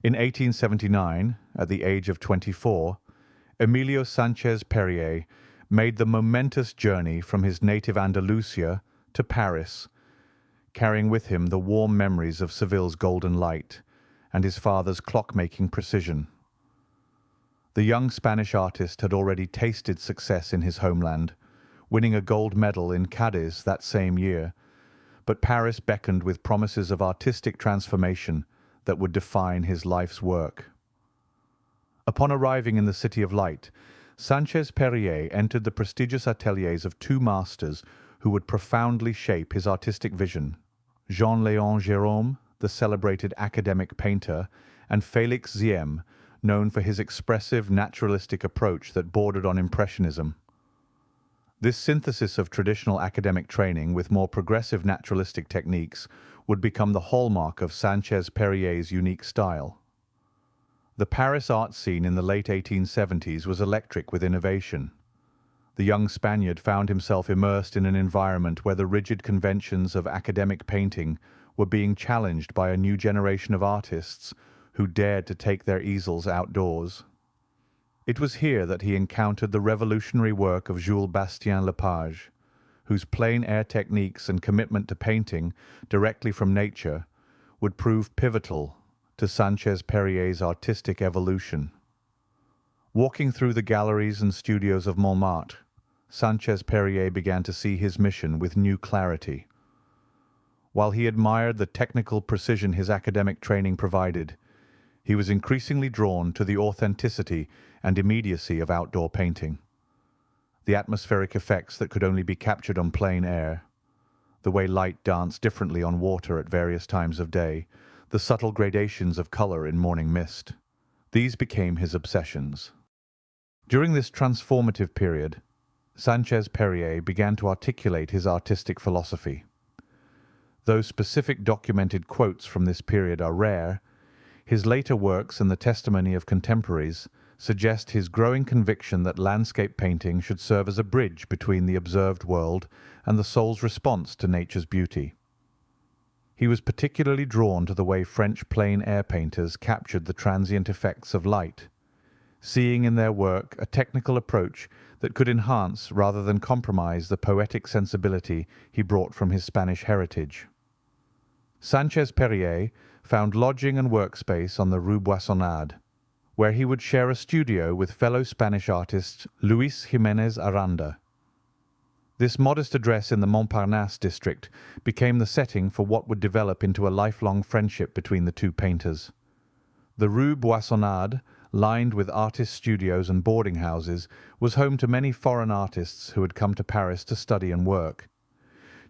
In 1879, at the age of 24, Emilio Sánchez Perrier made the momentous journey from his native Andalusia to Paris, carrying with him the warm memories of Seville's golden light and his father's clock-making precision. The young Spanish artist had already tasted success in his homeland, winning a gold medal in Cadiz that same year, but Paris beckoned with promises of artistic transformation that would define his life's work. Upon arriving in the City of Light, Sanchez-Perrier entered the prestigious ateliers of two masters who would profoundly shape his artistic vision: Jean-Léon Gérôme, the celebrated academic painter, and Félix Ziem, known for his expressive naturalistic approach that bordered on impressionism. This synthesis of traditional academic training with more progressive naturalistic techniques would become the hallmark of Sanchez-Perrier's unique style. The Paris art scene in the late 1870s was electric with innovation. The young Spaniard found himself immersed in an environment where the rigid conventions of academic painting were being challenged by a new generation of artists who dared to take their easels outdoors. It was here that he encountered the revolutionary work of Jules Bastien-Lepage, whose plein air techniques and commitment to painting directly from nature would prove pivotal to Sanchez-Perrier's artistic evolution. Walking through the galleries and studios of Montmartre, Sanchez-Perrier began to see his mission with new clarity. While he admired the technical precision his academic training provided, he was increasingly drawn to the authenticity and immediacy of outdoor painting. The atmospheric effects that could only be captured on plein air, the way light danced differently on water at various times of day, the subtle gradations of colour in morning mist. These became his obsessions. During this transformative period, Sanchez-Perrier began to articulate his artistic philosophy. Though specific documented quotes from this period are rare, his later works and the testimony of contemporaries suggest his growing conviction that landscape painting should serve as a bridge between the observed world and the soul's response to nature's beauty. He was particularly drawn to the way French plein air painters captured the transient effects of light, seeing in their work a technical approach that could enhance rather than compromise the poetic sensibility he brought from his Spanish heritage. Sanchez-Perrier found lodging and workspace on the Rue Boissonade, where he would share a studio with fellow Spanish artist Luis Jiménez Aranda. This modest address in the Montparnasse district became the setting for what would develop into a lifelong friendship between the two painters. The Rue Boissonade, lined with artist studios and boarding houses, was home to many foreign artists who had come to Paris to study and work.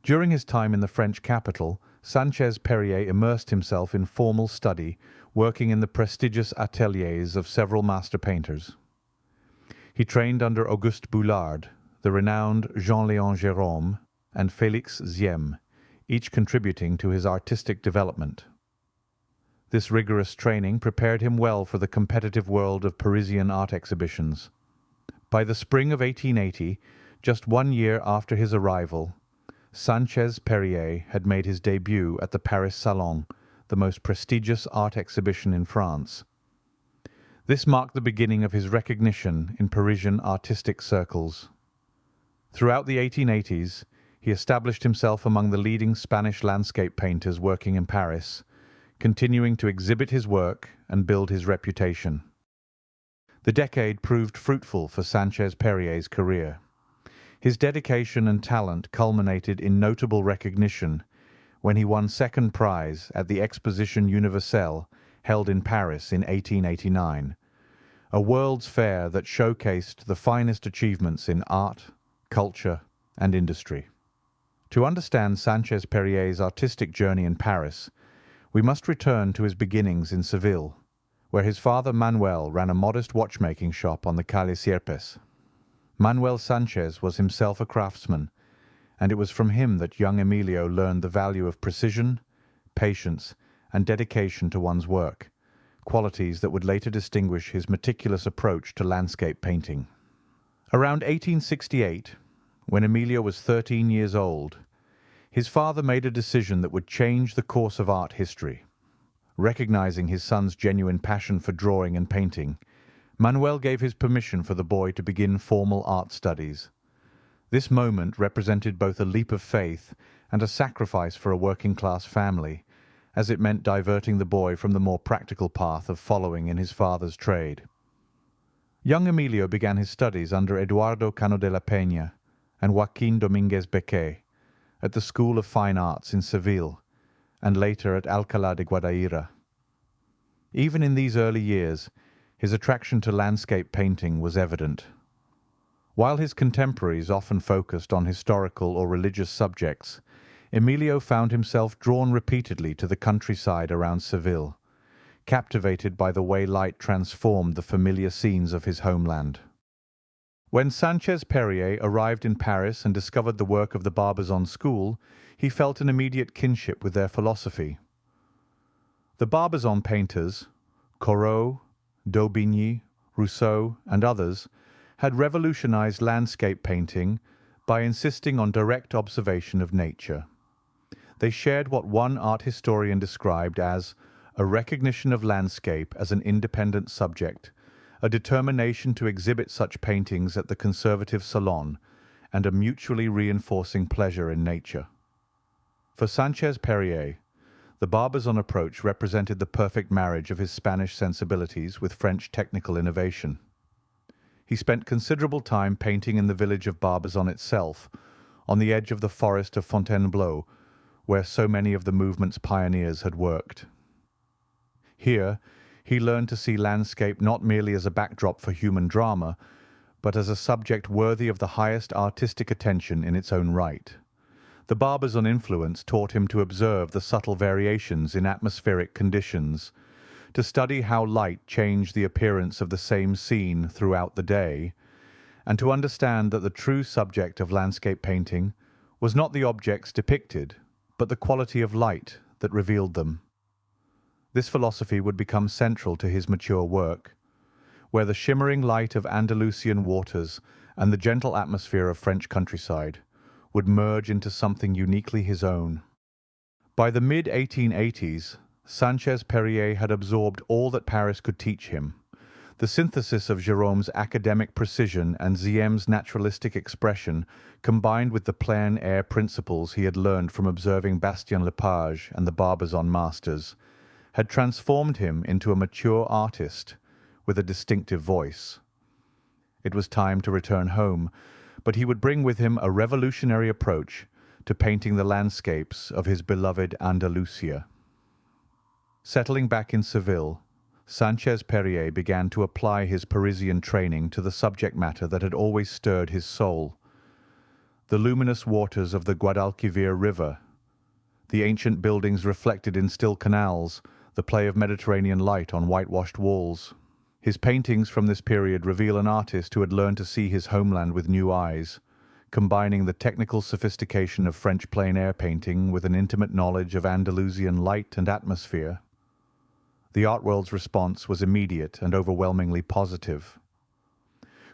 During his time in the French capital, Sanchez-Perrier immersed himself in formal study, working in the prestigious ateliers of several master painters. He trained under Auguste Boulard, the renowned Jean-Léon Gérôme, and Félix Ziem, each contributing to his artistic development. This rigorous training prepared him well for the competitive world of Parisian art exhibitions. By the spring of 1880, just 1 year after his arrival, Sanchez-Perrier had made his debut at the Paris Salon, the most prestigious art exhibition in France. This marked the beginning of his recognition in Parisian artistic circles. Throughout the 1880s, he established himself among the leading Spanish landscape painters working in Paris, continuing to exhibit his work and build his reputation. The decade proved fruitful for Sanchez-Perrier's career. His dedication and talent culminated in notable recognition when he won second prize at the Exposition Universelle held in Paris in 1889, a world's fair that showcased the finest achievements in art, culture, and industry. To understand Sanchez-Perrier's artistic journey in Paris, we must return to his beginnings in Seville, where his father Manuel ran a modest watchmaking shop on the Calle Sierpes. Manuel Sanchez was himself a craftsman, and it was from him that young Emilio learned the value of precision, patience, and dedication to one's work, qualities that would later distinguish his meticulous approach to landscape painting. Around 1868, when Emilio was 13 years old, his father made a decision that would change the course of art history. Recognizing his son's genuine passion for drawing and painting, Manuel gave his permission for the boy to begin formal art studies. This moment represented both a leap of faith and a sacrifice for a working-class family, as it meant diverting the boy from the more practical path of following in his father's trade. Young Emilio began his studies under Eduardo Cano de la Peña and Joaquín Domínguez Bequet at the School of Fine Arts in Seville, and later at Alcalá de Guadaira. Even in these early years, his attraction to landscape painting was evident. While his contemporaries often focused on historical or religious subjects, Emilio found himself drawn repeatedly to the countryside around Seville, captivated by the way light transformed the familiar scenes of his homeland. When Sanchez-Perrier arrived in Paris and discovered the work of the Barbizon school, he felt an immediate kinship with their philosophy. The Barbizon painters, Corot, Daubigny, Rousseau, and others, had revolutionized landscape painting by insisting on direct observation of nature. They shared what one art historian described as a recognition of landscape as an independent subject, a determination to exhibit such paintings at the conservative Salon, and a mutually reinforcing pleasure in nature. For Sanchez-Perrier, the Barbizon approach represented the perfect marriage of his Spanish sensibilities with French technical innovation. He spent considerable time painting in the village of Barbizon itself, on the edge of the forest of Fontainebleau, where so many of the movement's pioneers had worked. Here, he learned to see landscape not merely as a backdrop for human drama, but as a subject worthy of the highest artistic attention in its own right. The Barbizon influence taught him to observe the subtle variations in atmospheric conditions, to study how light changed the appearance of the same scene throughout the day, and to understand that the true subject of landscape painting was not the objects depicted, but the quality of light that revealed them. This philosophy would become central to his mature work, where the shimmering light of Andalusian waters and the gentle atmosphere of French countryside would merge into something uniquely his own. By the mid-1880s, Sanchez-Perrier had absorbed all that Paris could teach him. The synthesis of Gérôme's academic precision and Ziem's naturalistic expression, combined with the plein air principles he had learned from observing Bastien Lepage and the Barbizon masters, had transformed him into a mature artist with a distinctive voice. It was time to return home, but he would bring with him a revolutionary approach to painting the landscapes of his beloved Andalusia. Settling back in Seville, Sanchez-Perrier began to apply his Parisian training to the subject matter that had always stirred his soul: the luminous waters of the Guadalquivir River, the ancient buildings reflected in still canals, the play of Mediterranean light on whitewashed walls. His paintings from this period reveal an artist who had learned to see his homeland with new eyes, combining the technical sophistication of French plein air painting with an intimate knowledge of Andalusian light and atmosphere. The art world's response was immediate and overwhelmingly positive.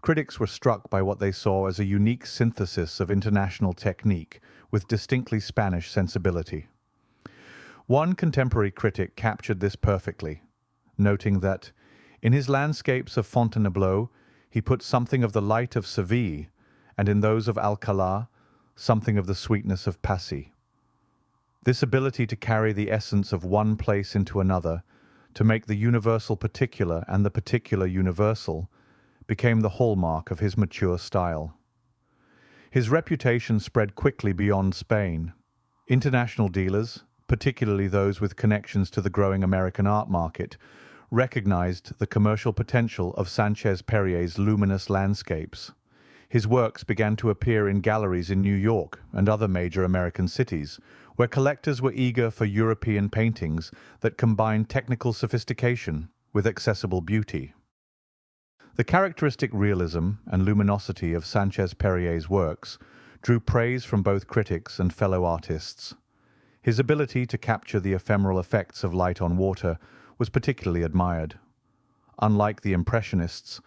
Critics were struck by what they saw as a unique synthesis of international technique with distinctly Spanish sensibility. One contemporary critic captured this perfectly, noting that, in his landscapes of Fontainebleau, he put something of the light of Seville, and in those of Alcalá, something of the sweetness of Passy. This ability to carry the essence of one place into another, to make the universal particular and the particular universal, became the hallmark of his mature style. His reputation spread quickly beyond Spain. International dealers, particularly those with connections to the growing American art market, recognized the commercial potential of Sanchez-Perrier's luminous landscapes. His works began to appear in galleries in New York and other major American cities, where collectors were eager for European paintings that combined technical sophistication with accessible beauty. The characteristic realism and luminosity of Sanchez-Perrier's works drew praise from both critics and fellow artists. His ability to capture the ephemeral effects of light on water was particularly admired. Unlike the Impressionists,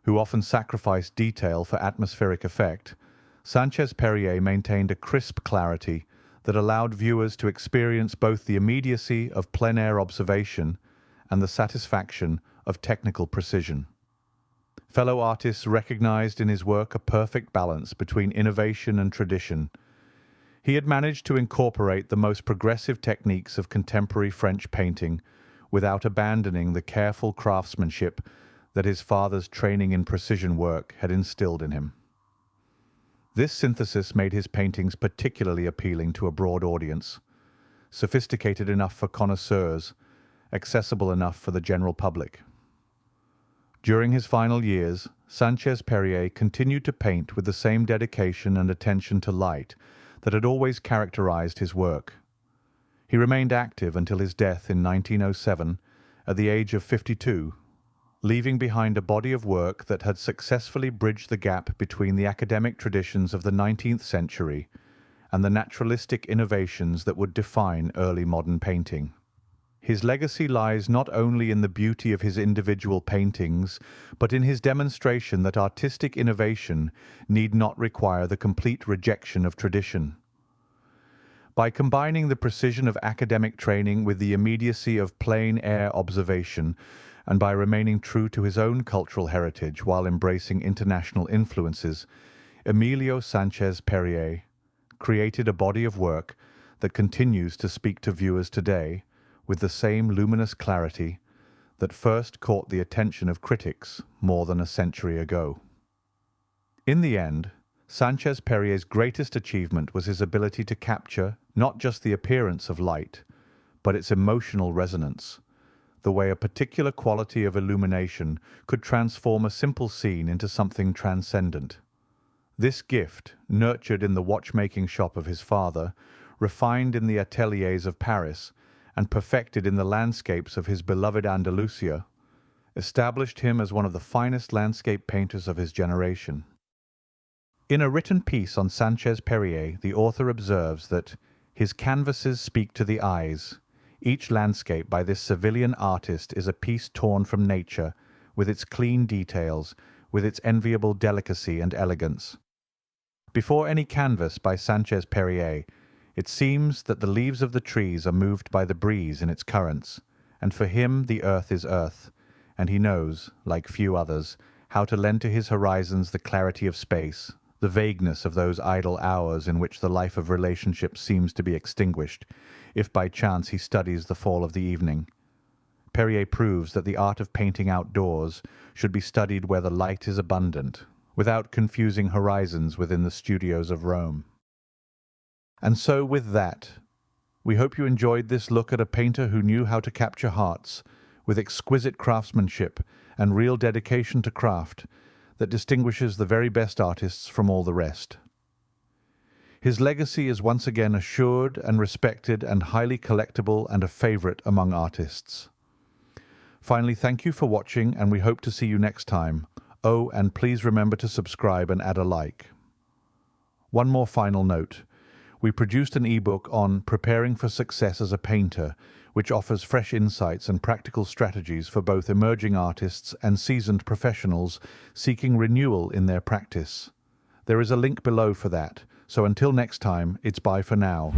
who often sacrificed detail for atmospheric effect, Sanchez-Perrier maintained a crisp clarity that allowed viewers to experience both the immediacy of plein air observation and the satisfaction of technical precision. Fellow artists recognized in his work a perfect balance between innovation and tradition. He had managed to incorporate the most progressive techniques of contemporary French painting without abandoning the careful craftsmanship that his father's training in precision work had instilled in him. This synthesis made his paintings particularly appealing to a broad audience, sophisticated enough for connoisseurs, accessible enough for the general public. During his final years, Sanchez-Perrier continued to paint with the same dedication and attention to light that had always characterized his work. He remained active until his death in 1907 at the age of 52, leaving behind a body of work that had successfully bridged the gap between the academic traditions of the 19th century and the naturalistic innovations that would define early modern painting. His legacy lies not only in the beauty of his individual paintings, but in his demonstration that artistic innovation need not require the complete rejection of tradition. By combining the precision of academic training with the immediacy of plein air observation, and by remaining true to his own cultural heritage while embracing international influences, Emilio Sánchez Perrier created a body of work that continues to speak to viewers today with the same luminous clarity that first caught the attention of critics more than a century ago. In the end, Sanchez-Perrier's greatest achievement was his ability to capture not just the appearance of light, but its emotional resonance, the way a particular quality of illumination could transform a simple scene into something transcendent. This gift, nurtured in the watchmaking shop of his father, refined in the ateliers of Paris, and perfected in the landscapes of his beloved Andalusia, established him as one of the finest landscape painters of his generation. In a written piece on Sanchez-Perrier, the author observes that his canvases speak to the eyes. Each landscape by this Sevillian artist is a piece torn from nature, with its clean details, with its enviable delicacy and elegance. Before any canvas by Sanchez-Perrier, it seems that the leaves of the trees are moved by the breeze in its currents, and for him the earth is earth, and he knows, like few others, how to lend to his horizons the clarity of space, the vagueness of those idle hours in which the life of relationship seems to be extinguished, if by chance he studies the fall of the evening. Perrier proves that the art of painting outdoors should be studied where the light is abundant, without confusing horizons within the studios of Rome. And so with that, we hope you enjoyed this look at a painter who knew how to capture hearts with exquisite craftsmanship and real dedication to craft that distinguishes the very best artists from all the rest. His legacy is once again assured and respected and highly collectible and a favorite among artists. Finally, thank you for watching, and we hope to see you next time. Oh, and please remember to subscribe and add a like. One more final note. We produced an ebook on preparing for success as a painter, which offers fresh insights and practical strategies for both emerging artists and seasoned professionals seeking renewal in their practice. There is a link below for that, so until next time, it's bye for now.